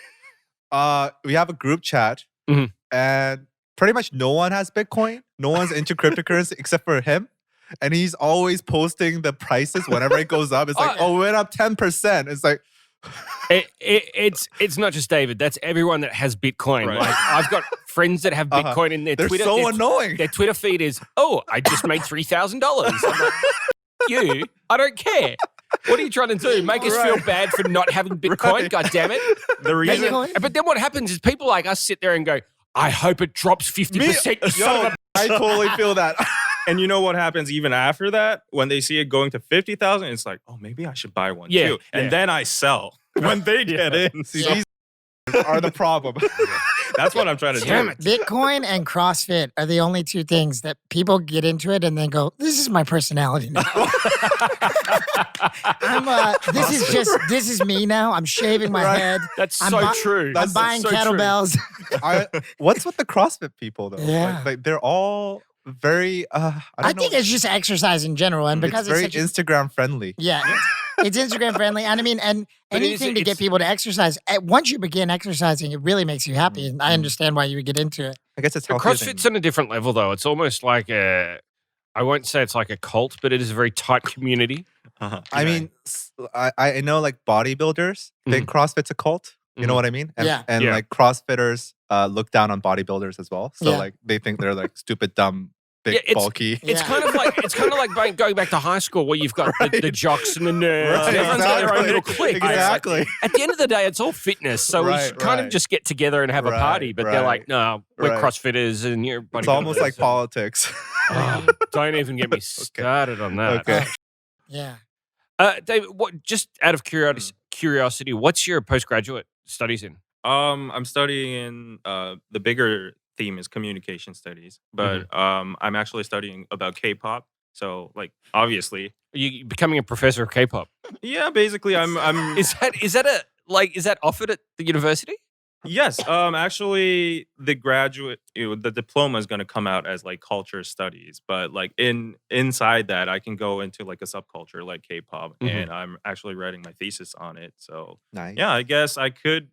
we have a group chat, Mhm. and pretty much no one has Bitcoin. No one's into cryptocurrency except for him. And he's always posting the prices whenever it goes up. It's like, oh, it went up 10%. It's like, it's not just David. That's everyone that has Bitcoin. Right. Like I've got friends that have Bitcoin in their they're Twitter. so annoying. Their Twitter feed is, oh, I just made $3,000. I'm like, you, I don't care. What are you trying to do? Make us feel bad for not having Bitcoin? Right. God damn it. The reason, But then what happens is people like us sit there and go, I hope it drops 50%. You son of a I totally feel that. and you know what happens even after that? When they see it going to 50,000, it's like, oh, maybe I should buy one too. And then I sell when they get in. See, these are the problem. That's what I'm trying to do. Bitcoin and CrossFit are the only two things that people get into it and then go, this is my personality now. This is me now. I'm shaving my head. That's I'm so true. I'm That's buying so kettlebells. What's with the CrossFit people though? Yeah. Like they're all very. I think it's just exercise in general, and because it's very such a, Instagram friendly. yeah, it's Instagram friendly, and I mean, and But anything to it's- get people to exercise. Once you begin exercising, it really makes you happy, and I understand why you would get into it. I guess it's But healthier than- CrossFit's on a different level, though. It's almost like I won't say it's like a cult, but it is a very tight community. I mean, I know like bodybuilders think CrossFit's a cult. You know what I mean? And, Yeah. And Yeah. like CrossFitters look down on bodybuilders as well. So Yeah. like they think they're like stupid, dumb, big, Yeah, it's- bulky. It's Yeah. kind of like going back to high school where you've got the jocks and the nerds. Right, And everyone's got their own exactly. little clique. Exactly. At the end of the day, it's all fitness. So we Right, should kind of right. just get together and have a Right, party. But they're like, right, no, we're right. CrossFitters and you're bodybuilders. It's almost like And- politics. Oh, don't even get me started on that. Okay. Yeah. David, what? Just out of curiosity, what's your postgraduate studies in? I'm studying the bigger theme is communication studies, but I'm actually studying about K-pop. So like obviously, Are you becoming a professor of K-pop? yeah, basically I'm Is that offered at the university? yes, actually the the diploma is going to come out as like culture studies, but like inside that I can go into like a subculture like K-pop and I'm actually writing my thesis on it. So Nice. yeah, I guess I could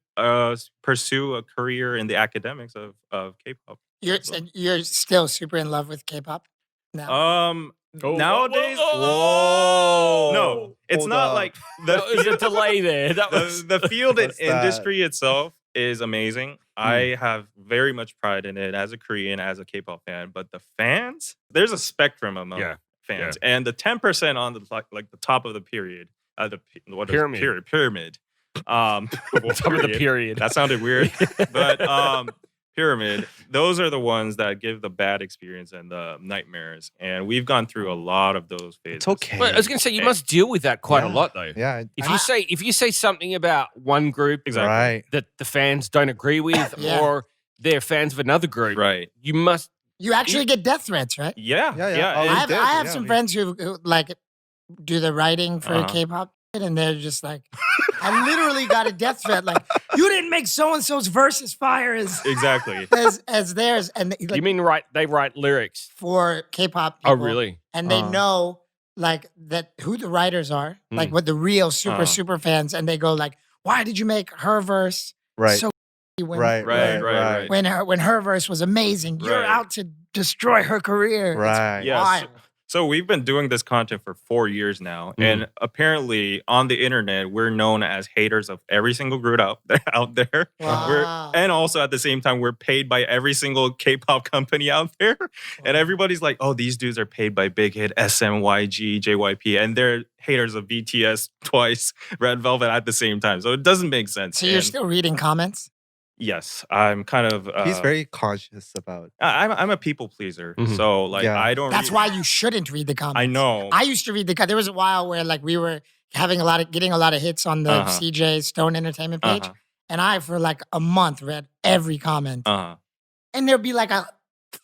pursue a career in the academics of K-pop. You're still super in love with K-pop now. Nowadays, Whoa. no, it's Hold not up. like There's a delay there. That was the field and What's that? industry itself is amazing. I have very much pride in it as a Korean, as a K-pop fan. But the fans, there's a spectrum among fans, and the 10% on the like the top of the period, pyramid. top of the period. That sounded weird, but pyramid. Those are the ones that give the bad experience and the nightmares, and we've gone through a lot of those phases. It's okay. Well, I was going to say you must deal with that quite a lot, though. Yeah. If you say something about one group Exactly. Right. that the fans don't agree with, Yeah. or they're fans of another group, Right. you must. You actually get death threats, right? Yeah. Yeah, yeah. Yeah. Oh, and- we I have, did, I have yeah, some we- friends who like do the writing for Uh-huh. K-pop, and they're just like, I literally got a death threat. Like, you didn't make so and so's verse as fire exactly. as theirs, and You like, mean they write lyrics? for K-pop. Oh, people, really? And they Uh-huh. know like that who the writers are, like Mm. what the real super Uh-huh. super fans, and they go like, why did you make her verse Right. so when Right. Right. when her verse was amazing? You're Right. out to destroy her career. It's Right. Yeah, wild. So we've been doing this content for 4 years now, Mm. and apparently on the internet we're known as haters of every single group out there. Wow. And also at the same time we're paid by every single K-pop company out there, and everybody's like, "Oh, these dudes are paid by Big Hit, SMYG, JYP, and they're haters of BTS twice, Red Velvet at the same time." So it doesn't make sense. So you're And still reading comments? yes, I'm kind of. He's very conscious about. I'm a people pleaser, Mhm. so like Yeah. I don't. That's read- why you shouldn't read the comments. I know. I used to read there was a while where like we were getting a lot of hits on the Uh-huh. CJ Stone Entertainment page, Uh-huh. and I for like a month read every comment, Uh-huh. and there'd be like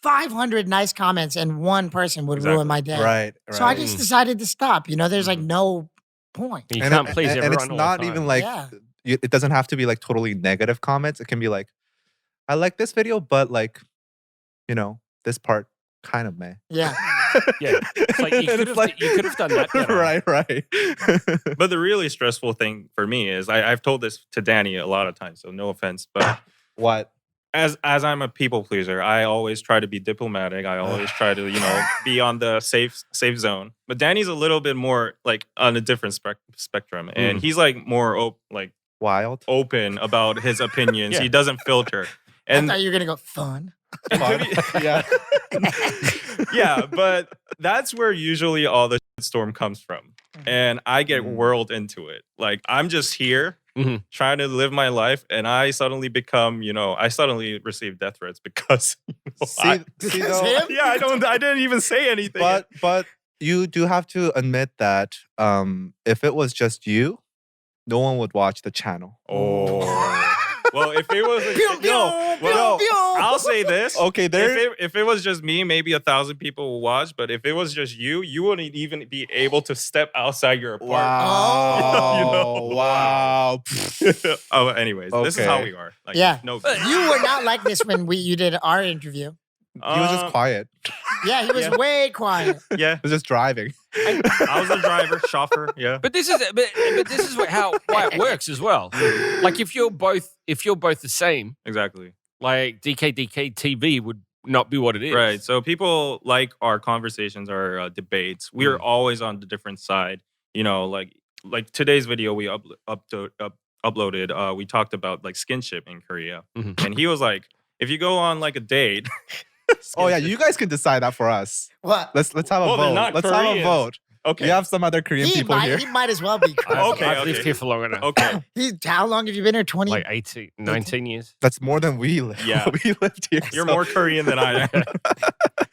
500 nice comments, and one person would ruin my day. Right. So I just decided to stop. There's like no point. You and can't it- please and everyone. it's all not the time. even like Yeah. it doesn't have to be like totally negative comments. It can be like, I like this video, but like, this part kind of meh. Yeah. Yeah. It's like you And could it's have done that better. right. But the really stressful thing for me is I've told this to Danny a lot of times, so no offense, but What? as I'm a people pleaser, I always try to be diplomatic. I always try to, be on the safe zone. But Danny's a little bit more like on a different spectrum, and he's like more Wild. open about his opinions. Yeah. He doesn't filter. I And thought you were gonna go fun. Yeah. yeah, but that's where usually all the storm comes from. And I get whirled into it. Like I'm just here trying to live my life, and I suddenly become, I suddenly receive death threats because See Because though, him? I didn't even say anything. but you do have to admit that if it was just you, no one would watch the channel. Well, if it was I'll say this. Okay, there. If it was just me, maybe 1,000 people will watch. But if it was just you wouldn't even be able to step outside your apartment. Wow. Wow. Oh, anyways, this is how Okay. we are. Like, Yeah. No. You were not like this when you did our interview. He was just quiet. Yeah, he was Yeah. way quiet. Yeah. He was just driving. I was a driver, chauffeur. Yeah. But this is why it works as well. Like if you're both the same, Exactly. like DKDKTV would not be what it is. Right. So people like our conversations, our debates. We are always on the different side. Like today's video we uploaded. We talked about like skinship in Korea, and he was like, if you go on like a date. Oh yeah, you guys can decide that for us. What? Let's have a Well, they're vote. not Let's have a Koreans. vote. Okay. We have some other Korean people here. He might as well be. Okay, I've lived here for long enough. Okay. How long have you been here? 20? Like 18, 19 years. That's more than we live. Yeah. We lived here. You're so- more Korean than I am. Okay.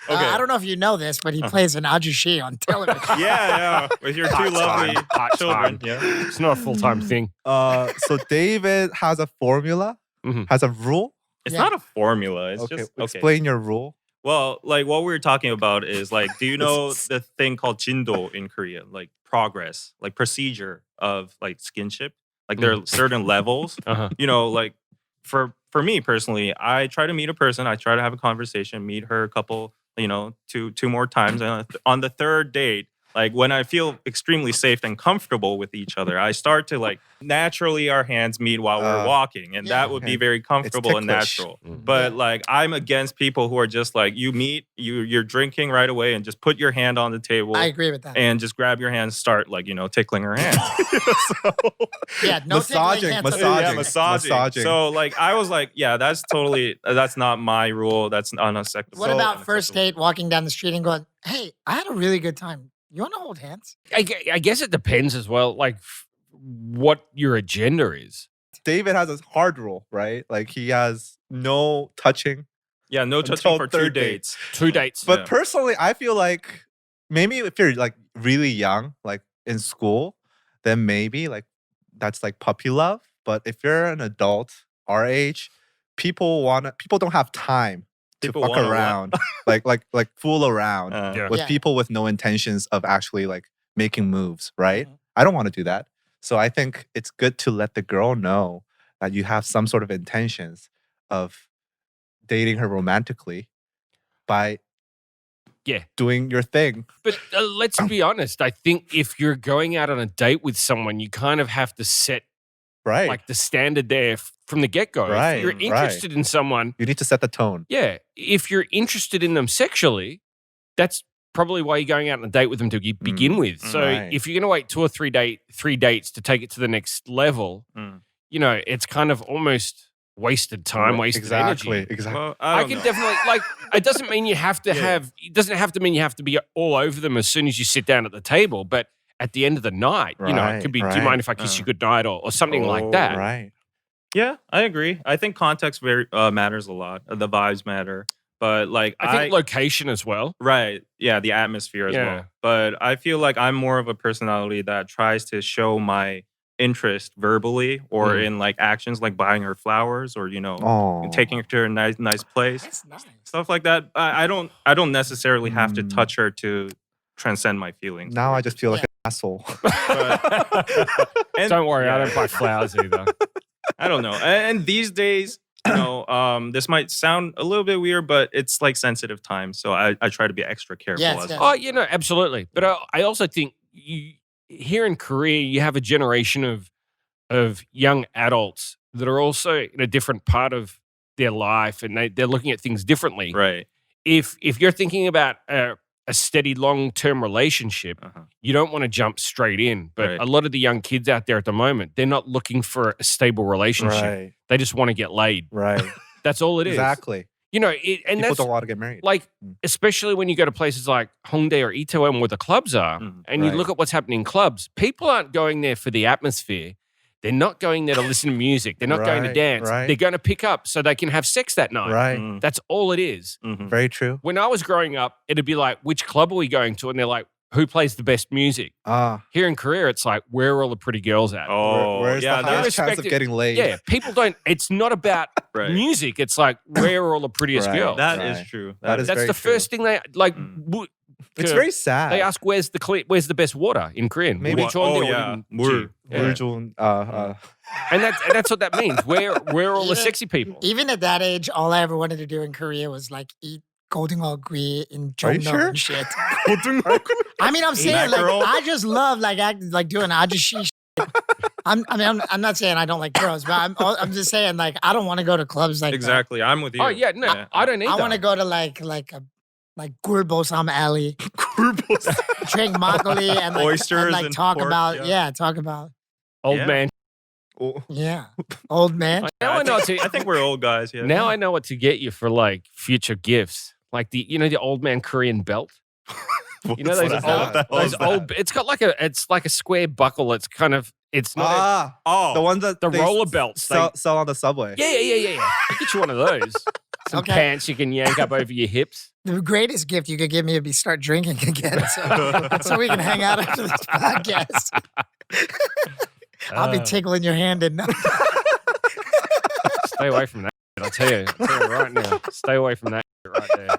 I don't know if you know this, but he plays an ajushi on television. Yeah. With your two lovely Part-time. children. Yeah. It's not a full-time thing. So David has a formula, has a rule. It's Yeah. not a formula. It's Okay, just okay. explain your rule. Well, like what we were talking about is like, do you know the thing called jindo in Korea? Like progress, like procedure of like skinship. Like there are certain levels. Uh-huh. Like for me personally, I try to meet a person. I try to have a conversation, meet her a couple, two more times. And on the third date, like when I feel extremely safe and comfortable with each other, I start to like naturally our hands meet while we're walking. And that would be very comfortable and ticklish. natural. But like I'm against people who are just like you meet, you're drinking right away and just put your hand on the table I agree with that. and just grab your hand, start like, tickling her hand. Yeah, no Massaging, tickling, massaging. Yeah, massaging. Massaging. So like I was like, yeah, that's not my rule. That's unacceptable. What about first date, walking down the street and going, hey, I had a really good time. You want to hold hands? I guess it depends as well, like what your agenda is. David has a hard rule, right? Like he has no touching. Yeah, no Until touching for 2 third date. dates. 2 dates. But Yeah. personally, I feel like maybe if you're like really young, like in school, then maybe like that's like puppy love. But if you're an adult, our age, people don't have time to People fuck wanna what? around, like fool around Yeah. with Yeah. people with no intentions of actually like making moves, right? Mhm. I don't want to do that. So I think it's good to let the girl know that you have some sort of intentions of dating her romantically by Yeah. doing your thing. But let's be honest. I think if you're going out on a date with someone, you kind of have to set Right. like the standard there from the get-go. Right, If you're right. interested in someone, You need to set the tone. yeah, if you're interested in them sexually, that's probably why you're going out on a date with them to begin with. So right. if you're going to wait 2 or 3 dates to take it to the next level, Mm. it's kind of almost wasted time, wasted exactly, energy. exactly. Well, I don't can know. definitely like. It doesn't mean you have to have. It doesn't have to mean you have to be all over them as soon as you sit down at the table. But at the end of the night, it Right, could be. Do right. you mind if I kiss you goodnight or something like that? Right. Yeah, I agree. I think context very matters a lot. The vibes matter. But like I think location as well. right. Yeah, the atmosphere as Yeah. well. But I feel like I'm more of a personality that tries to show my interest verbally or in like actions like buying her flowers or Oh, taking her to a nice place. That's nice. Stuff like that. I don't necessarily have to touch her to transcend my feelings. now I just feel like Yeah. an asshole. And- Don't worry, I yeah. don't buy flowers either. I don't know. And these days, this might sound a little bit weird, but it's like sensitive time. So I try to be extra careful. Yes, as yes. well. Oh, absolutely. But I also think here in Korea, you have a generation of young adults that are also in a different part of their life and they're looking at things differently. Right. If you're thinking about a steady long-term relationship, you don't want to jump straight in. But Right. a lot of the young kids out there at the moment, they're not looking for a stable relationship. Right. They just want to get laid. Right. That's all it is. Exactly. You know, and People that's don't want to get married. like, especially when you go to places like Hongdae or Itaewon where the clubs are, and you Right. look at what's happening in clubs, people aren't going there for the atmosphere. They're not going there to listen to music. They're not going to Right, dance. right. They're going to pick up so they can have sex that night. Right. That's all it is. Very true. When I was growing up, it'd be like, which club are we going to? And they're like, who plays the best music? Here in Korea, it's like, where are all the pretty girls at? Oh, Where's yeah. the highest chance of getting laid? Yeah, people don't, it's not about Right. music. It's like, where are all the prettiest Right. girls? That Right. is true. That is That's very the true. first thing they, like, It's very sad. they ask, where's the best water in Korean? Maybe- 우리 좋은데 Oh, yeah. 어딘지. 물. Yeah. We're doing, And that's what that means. Where are all the sexy people? Even at that age, all I ever wanted to do in Korea was like eat golden gui in Are you Jongno sure? and shit. I mean, I'm saying like mackerel? I just love like doing ajushi shit. I'm not saying I don't like girls, but I'm just saying like I don't want to go to clubs like that. Exactly. I'm with you. Oh yeah, no, I don't either. I want to go to like Gurbosam Alley, drink makgeolli and like, Oysters and and talk pork, about yeah. talk about old Yeah. man. old man. Now I know what to, I think we're old guys. Yeah. now I know what to get you for like future gifts, like the old man Korean belt. You know those What's old, that? those old. It's got like a square buckle. It's kind of it's not Oh, the ones that the they roller belts. sell on the subway. Yeah. I'll get you one of those. Some Okay. pants you can yank up over your hips. The greatest gift you could give me would be start drinking again, so we can hang out after this podcast. I'll be tickling your hand and Stay away from that. I'll tell you right now. Stay away from that right there.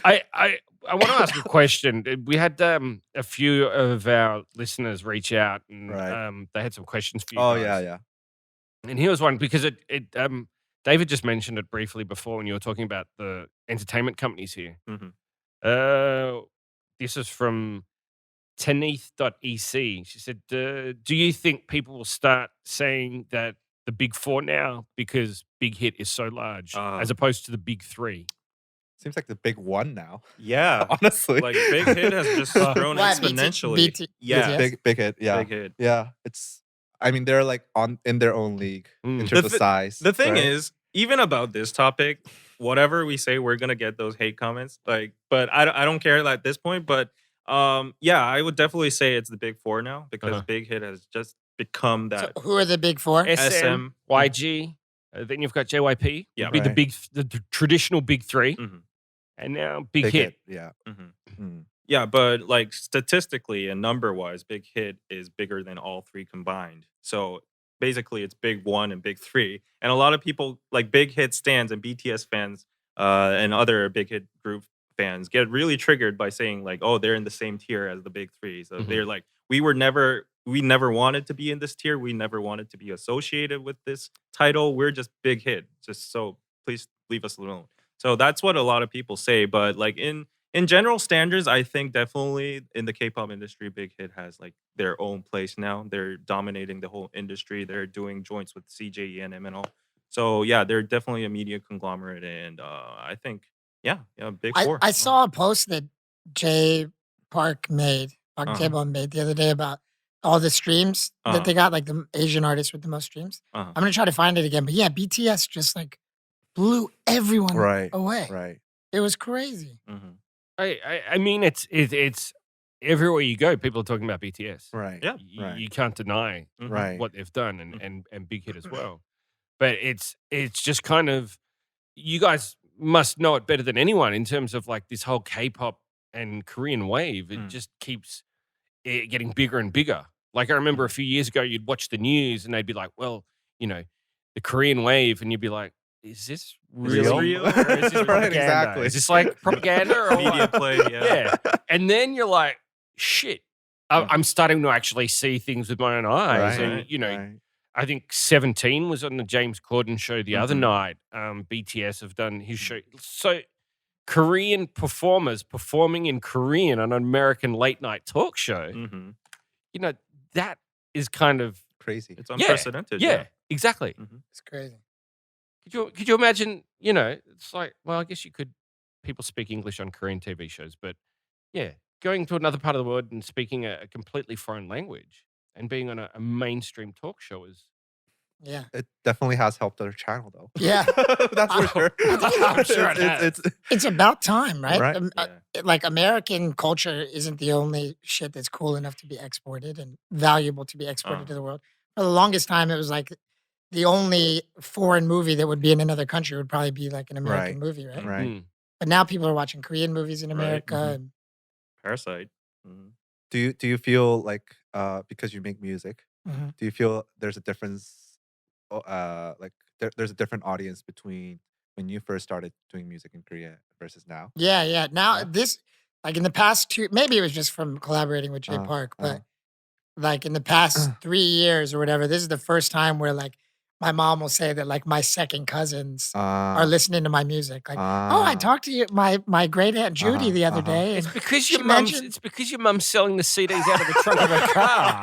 I want to ask a question. We had a few of our listeners reach out and Right. they had some questions for you. Oh guys. yeah. And here was one because David just mentioned it briefly before when you were talking about the entertainment companies here. This is from Teneath.ec. She said, do you think people will start saying that the big four now because Big Hit is so large as opposed to the big three? Seems like the big one now. yeah. Honestly, Like Big Hit has just grown What, exponentially. BTS? big hit. Yeah, Big Hit. yeah. I mean, they're like in their own league in Mm. terms of size. The thing right? is, even about this topic, whatever we say, we're gonna get those hate comments. Like, but I don't care at this point. But yeah, I would definitely say it's the big four now because Big Hit has just become that. So who are the big four? SM, YG, then you've got JYP. Yeah. Would be Right. the traditional big three. Mhm. And now Big Hit. Yeah. Mhm. Mm. Yeah, but like statistically and number wise, Big Hit is bigger than all three combined. So basically, it's Big One and Big Three. And a lot of people, like Big Hit stans and BTS fans and other Big Hit group fans, get really triggered by saying like, "Oh, they're in the same tier as the Big Three." So they're like, we never wanted to be in this tier. We never wanted to be associated with this title. We're just Big Hit. Just so please leave us alone. So that's what a lot of people say. But like in general standards, I think definitely in the K-pop industry, Big Hit has like their own place now. They're dominating the whole industry. They're doing joints with CJ, ENM and all. So yeah, they're definitely a media conglomerate. And I think, yeah, Big Four. I saw a post that Park Jaebon made the other day about all the streams that they got, like the Asian artists with the most streams. I'm gonna try to find it again. But yeah, BTS just like blew everyone away. Right. It was crazy. Mhm. I mean, it's everywhere you go, people are talking about BTS. Right. Yeah. Right. You can't deny Mhm. Right. what they've done and Big Hit as well. But it's just kind of, you guys must know it better than anyone in terms of like this whole K-pop and Korean wave. It just keeps getting bigger and bigger. Like I remember a few years ago, you'd watch the news and they'd be like, well, the Korean wave, and you'd be like, is this really real? Or is this Right, propaganda? exactly. Is this like propaganda or Media what? play, Yeah. And then you're like, shit, I'm starting to actually see things with my own eyes. Right. And, Right. I think 17 was on the James Corden show the other night. BTS have done his show. So Korean performers performing in Korean on an American late night talk show, Mhm. that is kind of Crazy. It's unprecedented. Yeah, exactly. It's crazy. Could you imagine? You know, it's like, well, I guess you could. People speak English on Korean TV shows, but yeah, going to another part of the world and speaking a completely foreign language and being on a mainstream talk show is. Yeah. It definitely has helped our channel, though. Yeah. That's for sure. I'm sure it has. It's about time, right? Right. Like American culture isn't the only shit that's cool enough to be exported and valuable to be exported to the world. For the longest time, it was like the only foreign movie that would be in another country would probably be like an American movie, right? Right. Mm. But now people are watching Korean movies in America. And Parasite. Mhm. Do you feel like because you make music, Mhm. do you feel there's a difference? Like there's a different audience between when you first started doing music in Korea versus now. yeah. Now Yeah. this, like in the past maybe it was just from collaborating with Jay Park, but like in the past 3 years or whatever, this is the first time where like my mom will say that like my second cousins are listening to my music. Like, oh, I talked to my great aunt Judy the other day. It's and because she your mum's. mentioned- It's because your mum's selling the CDs out of the trunk of her car.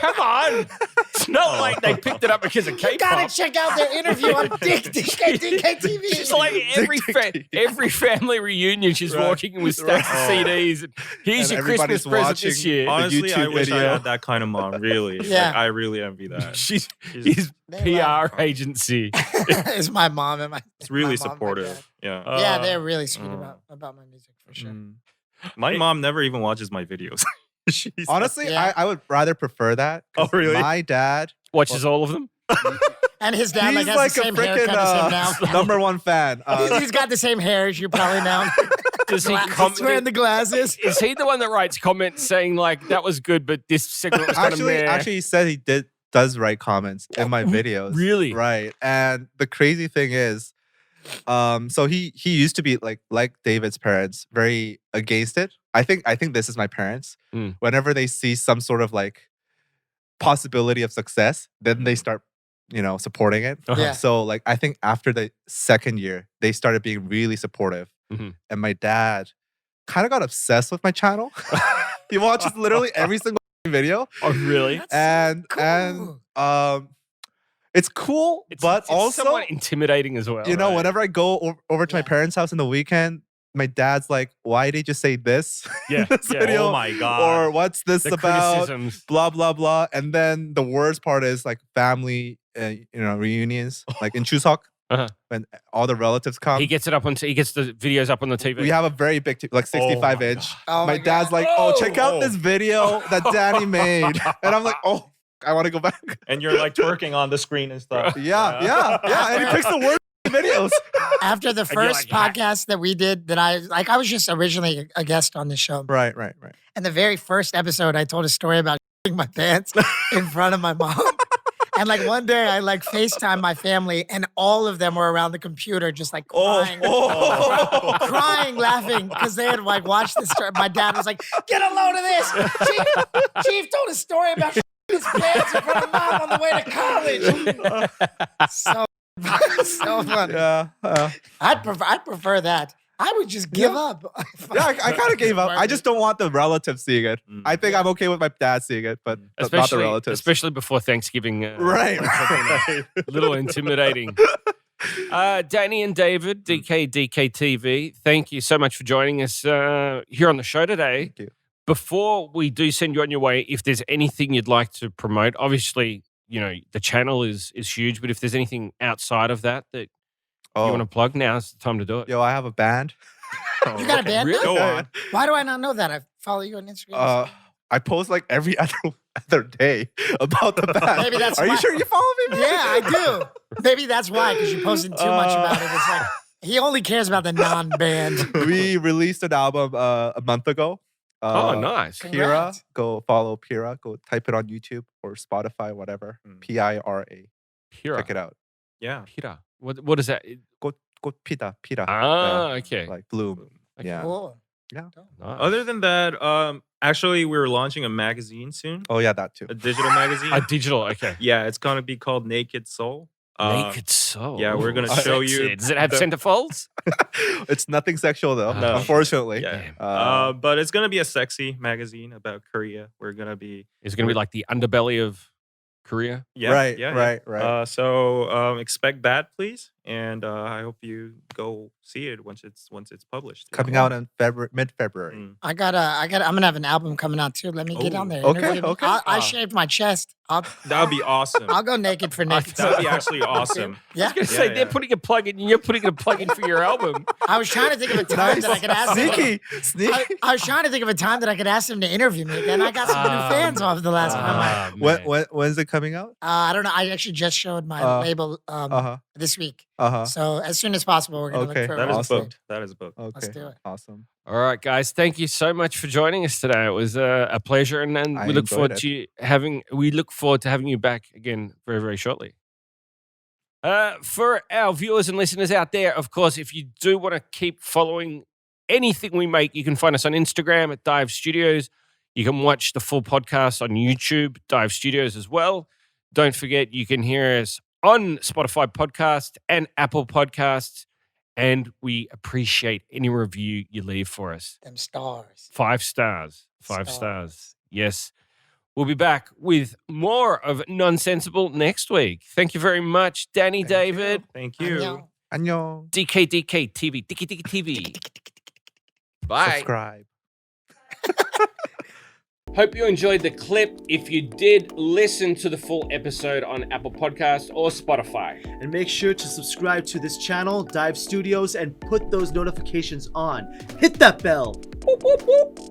Come on, it's not like they picked it up because of Kpop. You gotta check out their interview on Did DKDKTV. She's like every family reunion. She's walking in with stacks of CDs. And here's And your Christmas everybody's present this watching year. Honestly, I YouTube wish I video. had that kind of mom. Really, Yeah. like, I really envy that. She's She's- his They PR agency. It's my mom and my. It's really my mom, my supportive. dad. Yeah. Yeah, they're really sweet uh, about my music for sure. My mom never even watches my videos. She's like- Honestly, Yeah. I would rather prefer that. 'Cause Oh, really? My dad, Watches all of them. And his dad he's like has like the a same haircut as him now. freaking #1 fan. He's got the same hair as you probably now. Does he He's wearing the glasses. Is he the one that writes comments saying like that was good, but this segment was kind of meh? Actually, he said he does write comments in my videos. Really? Right. And the crazy thing is, so he used to be like David's parents, very against it. I think this is my parents. Mm. Whenever they see some sort of like possibility of success, then they start, supporting it. Yeah. So like I think after the second year, they started being really supportive. Mhm. And my dad kind of got obsessed with my channel. He watches literally every single video. Oh, really? And it's cool, but it's also somewhat intimidating as well. right? whenever I go over to my Yeah. parents' house in the weekend, my dad's like, "Why did you say this Yeah, in this yeah. video? Oh my god. Or what's this the about?" criticisms. Blah blah blah. And then the worst part is like family, reunions, like in Chuseok, Uh-huh. when all the relatives come. He gets it up on. He gets the videos up on the TV. We have a very big, like 65 my inch. Oh My dad's like, "Oh, check out this video that Danny made," and I'm like, "Oh, I want to go back." And you're like twerking on the screen and stuff. Yeah. And he picks the worst videos. After the you're first like, podcast that we did, that I was just originally a guest on the show. Right. And the very first episode, I told a story about shitting my pants in front of my mom. And like one day, I like FaceTime my family, and all of them were around the computer, just like crying, crying, laughing because they had like watched this story. My dad was like, "Get a load of this! Chief told a story about shitting his pants in front of mom on the way to college." So fun. Yeah. I'd prefer that. I would just give up. Yeah, I kind of gave up. I just don't want the relatives seeing it. Mm. I think I'm okay with my dad seeing it, but not the relatives. especially before Thanksgiving. Right. A little intimidating. Danny and David, DKDKTV, thank you so much for joining us here on the show today. Thank you. Before we do send you on your way, if there's anything you'd like to promote, obviously, the channel is huge, but if there's anything outside of that you want to plug, now's the time to do it. Yo, I have a band. You got a band? Really? now? Go on. Why do I not know that? I follow you on Instagram. I post like every other day about the band. Maybe that's Are you why. sure you follow me? man? Yeah, I do. Maybe that's why, because you're posting too much about it. It's like he only cares about the non-band. We released an album a month ago. Oh, nice. Pira. Congrats. Go follow Pira. Go type it on YouTube or Spotify, whatever. Pira. Pira. Check it out. Yeah. Pira. What is that? Go Pira. Ah, okay. Like bloom. Okay. Yeah. Cool. Nice. Other than that, actually, we're launching a magazine soon, Oh yeah, that too. a digital magazine. Digital, okay. Yeah, it's gonna be called Naked Soul. Naked Soul. yeah, we're gonna Ooh, show sexy. you Does it have the- centerfolds? It's nothing sexual though, No. unfortunately. Yeah. But it's gonna be a sexy magazine about Korea. We're gonna be It's going to be like the underbelly of Korea. yeah, Right, yeah, right, right. So expect that, please. and I hope you go see it once it's published. Coming out in mid-February. Mm. I'm gonna have an album coming out too. Let me get Oh, on there. okay, interview me. okay. I shaved my chest. That would be awesome. I'll go naked for naked. That would be actually awesome. Yeah. I was gonna say Yeah, they're yeah. putting a plug in, and you're putting a plug in for your album. I was trying to think of a time that I could ask him. Sneaky. I was trying to think of a time that I could ask him to interview me again. I got some new fans off the last time. When's it coming out? I don't know. I actually just showed my label this week. So as soon as possible, we're gonna Okay. look for That it. is Awesome. booked. That is booked. Okay. Let's do it. Awesome. All right, guys. Thank you so much for joining us today. It was a pleasure, and I we look enjoyed forward it. to we look forward to having you back again very, very shortly. For our viewers and listeners out there, of course, if you do want to keep following anything we make, you can find us on Instagram at Dive Studios. You can watch the full podcast on YouTube, Dive Studios as well. Don't forget, you can hear us on Spotify Podcast and Apple Podcasts. And we appreciate any review you leave for us. Them stars. 5 stars. 5 Stars. stars. Yes. We'll be back with more of Nonsensible next week. Thank you very much, Danny, Thank David, Thank you. Annyeong. 안녕. DKDKTV, DKDKTV. Bye. Subscribe. Hope you enjoyed the clip. If you did, listen to the full episode on Apple Podcasts or Spotify. And make sure to subscribe to this channel, Dive Studios, and put those notifications on. Hit that bell. Whoop, whoop, whoop.